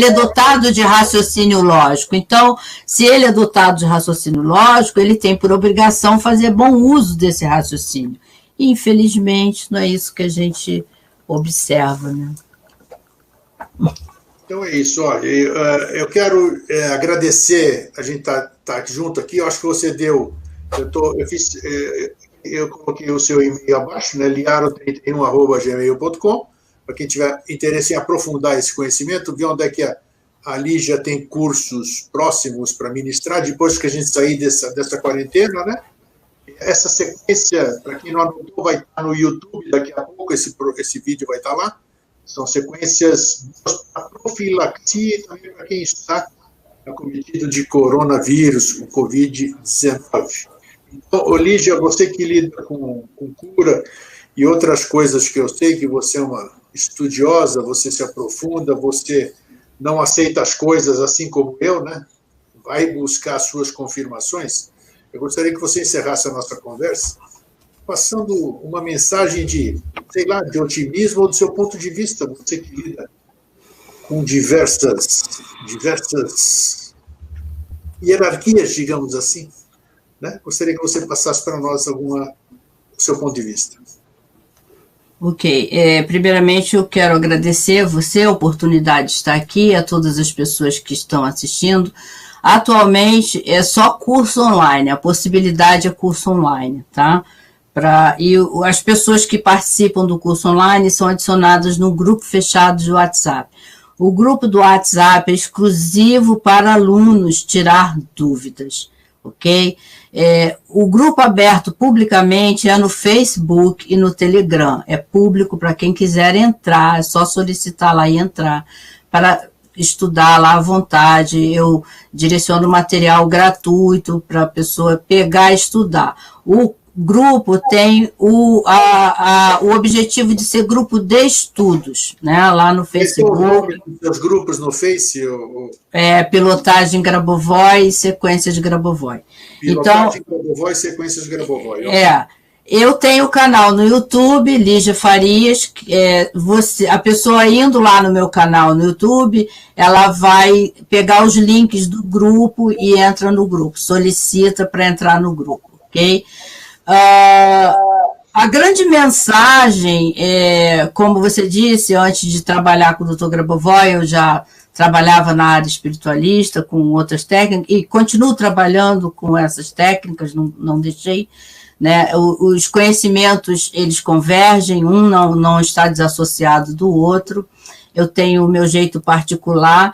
é dotado de raciocínio lógico. Então, se ele é dotado de raciocínio lógico, ele tem por obrigação fazer bom uso desse raciocínio. E, infelizmente, não é isso que a gente observa, né? Então é isso. Olha, eu quero agradecer, a gente tá junto aqui, eu acho que você deu, eu coloquei o seu e-mail abaixo, né, liaro31@gmail.com, para quem tiver interesse em aprofundar esse conhecimento, ver onde é que a Lígia tem cursos próximos para ministrar, depois que a gente sair dessa quarentena, né? Essa sequência, para quem não anotou, vai estar no YouTube, daqui a pouco esse vídeo vai estar lá. São sequências para profilaxia e também para quem está acometido de coronavírus, o Covid-19. Então, Lígia, você que lida com cura e outras coisas que eu sei que você é uma estudiosa, você se aprofunda, você não aceita as coisas assim como eu, né? Vai buscar as suas confirmações. Eu gostaria que você encerrasse a nossa conversa passando uma mensagem de otimismo ou do seu ponto de vista, você que lida com diversas hierarquias, digamos assim, né? Gostaria que você passasse para nós o seu ponto de vista. Ok. Primeiramente, eu quero agradecer a você a oportunidade de estar aqui, a todas as pessoas que estão assistindo. Atualmente, é só curso online, a possibilidade é curso online, tá? E as pessoas que participam do curso online são adicionadas no grupo fechado de WhatsApp. O grupo do WhatsApp é exclusivo para alunos tirar dúvidas, ok? O grupo aberto publicamente é no Facebook e no Telegram. É público para quem quiser entrar, é só solicitar lá e entrar para estudar lá à vontade. Eu direciono material gratuito para a pessoa pegar e estudar. O grupo tem o objetivo de ser grupo de estudos, né? Lá no Facebook. Qual é o nome dos grupos no Face? Pilotagem Grabovoi e Sequências Grabovoi. Pilotagem Grabovoi e Sequências Grabovoi. Eu tenho o canal no YouTube, Lígia Farias. A pessoa indo lá no meu canal no YouTube, ela vai pegar os links do grupo e entra no grupo, solicita para entrar no grupo, ok? A grande mensagem, como você disse, antes de trabalhar com o Dr. Grabovoi, eu já trabalhava na área espiritualista com outras técnicas e continuo trabalhando com essas técnicas, não deixei, né? Os conhecimentos, eles convergem, um não está desassociado do outro. Eu tenho o meu jeito particular.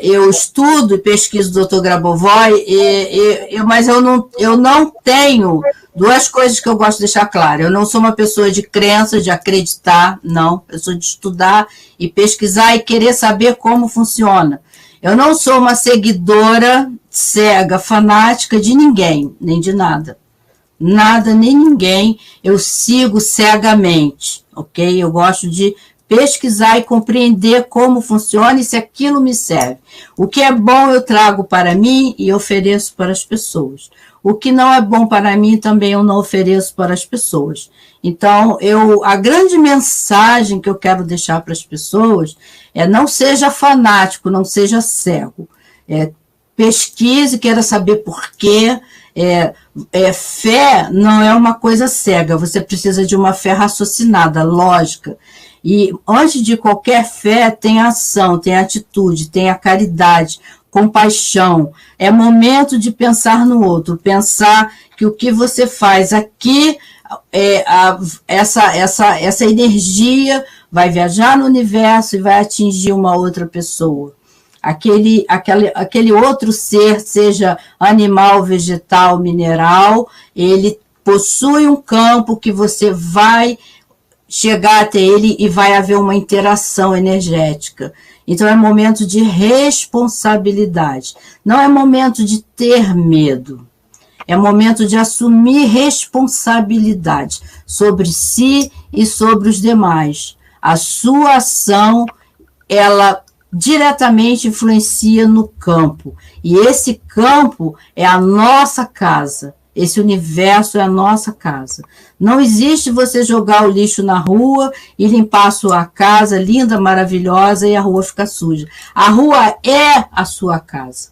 Eu estudo e pesquiso o Dr. Grabovoi, mas eu não tenho duas coisas que eu gosto de deixar claro. Eu não sou uma pessoa de crença, de acreditar, não. Eu sou de estudar e pesquisar e querer saber como funciona. Eu não sou uma seguidora cega, fanática de ninguém, nem de nada. nada nem ninguém, eu sigo cegamente, ok? Eu gosto de pesquisar e compreender como funciona e se aquilo me serve. O que é bom eu trago para mim e ofereço para as pessoas. O que não é bom para mim também eu não ofereço para as pessoas. Então, a grande mensagem que eu quero deixar para as pessoas é: não seja fanático, não seja cego. Pesquise, queira saber por quê. Fé não é uma coisa cega, você precisa de uma fé raciocinada, lógica. E antes de qualquer fé, tem ação, tem atitude, tem a caridade, compaixão. É momento de pensar no outro, pensar que o que você faz aqui, essa energia vai viajar no universo e vai atingir uma outra pessoa. Aquele outro ser, seja animal, vegetal, mineral, ele possui um campo que você vai chegar até ele e vai haver uma interação energética. Então, é momento de responsabilidade. Não é momento de ter medo. É momento de assumir responsabilidade sobre si e sobre os demais. A sua ação, ela diretamente influencia no campo. E esse campo é a nossa casa. Esse universo é a nossa casa. Não existe você jogar o lixo na rua e limpar a sua casa linda, maravilhosa, e a rua ficar suja. A rua é a sua casa.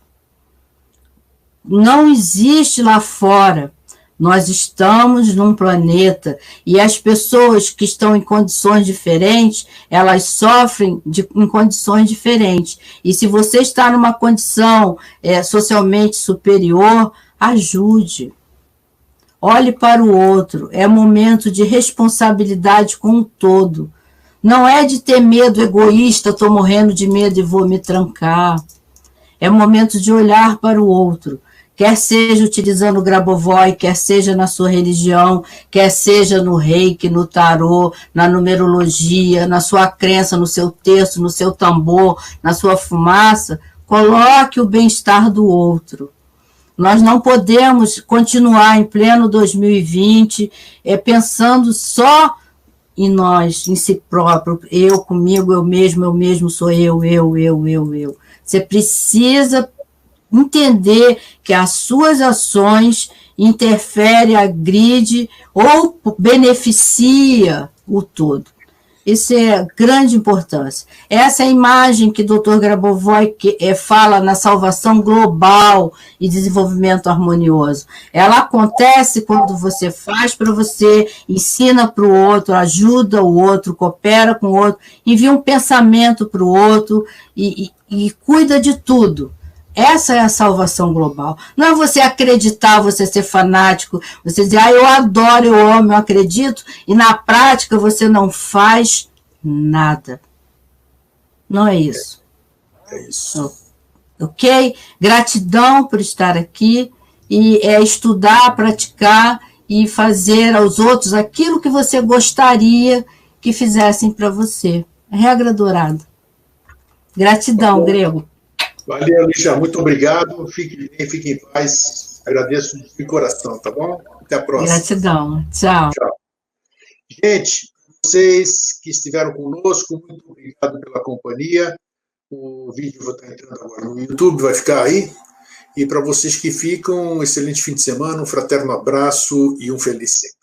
Não existe lá fora. Nós estamos num planeta e as pessoas que estão em condições diferentes, elas sofrem em condições diferentes. E se você está numa condição socialmente superior, ajude. Olhe para o outro. É momento de responsabilidade com o todo. Não é de ter medo egoísta, estou morrendo de medo e vou me trancar. É momento de olhar para o outro. Quer seja utilizando o Grabovoi, quer seja na sua religião, quer seja no reiki, no tarô, na numerologia, na sua crença, no seu texto, no seu tambor, na sua fumaça, coloque o bem-estar do outro. Nós não podemos continuar em pleno 2020 pensando só em nós, em si próprio, eu comigo, eu mesmo sou eu. Você precisa entender que as suas ações interferem, agride ou beneficia o todo. Isso é grande importância. Essa é a imagem que o Dr. Grabovoi fala na salvação global e desenvolvimento harmonioso. Ela acontece quando você faz para você, ensina para o outro, ajuda o outro, coopera com o outro, envia um pensamento para o outro e cuida de tudo. Essa é a salvação global. Não é você acreditar, você ser fanático, você dizer, eu adoro, eu amo, eu acredito, e na prática você não faz nada. Não é isso. É isso. Ok? Gratidão por estar aqui, e estudar, praticar e fazer aos outros aquilo que você gostaria que fizessem para você. Regra dourada. Gratidão, Grego. Valeu, Lígia, muito obrigado. Fique bem, fique em paz. Agradeço de coração, tá bom? Até a próxima. Gratidão. Tchau. Tchau. Gente, vocês que estiveram conosco, muito obrigado pela companhia. O vídeo vai estar entrando agora no YouTube, vai ficar aí. E para vocês que ficam, um excelente fim de semana, um fraterno abraço e um feliz sempre.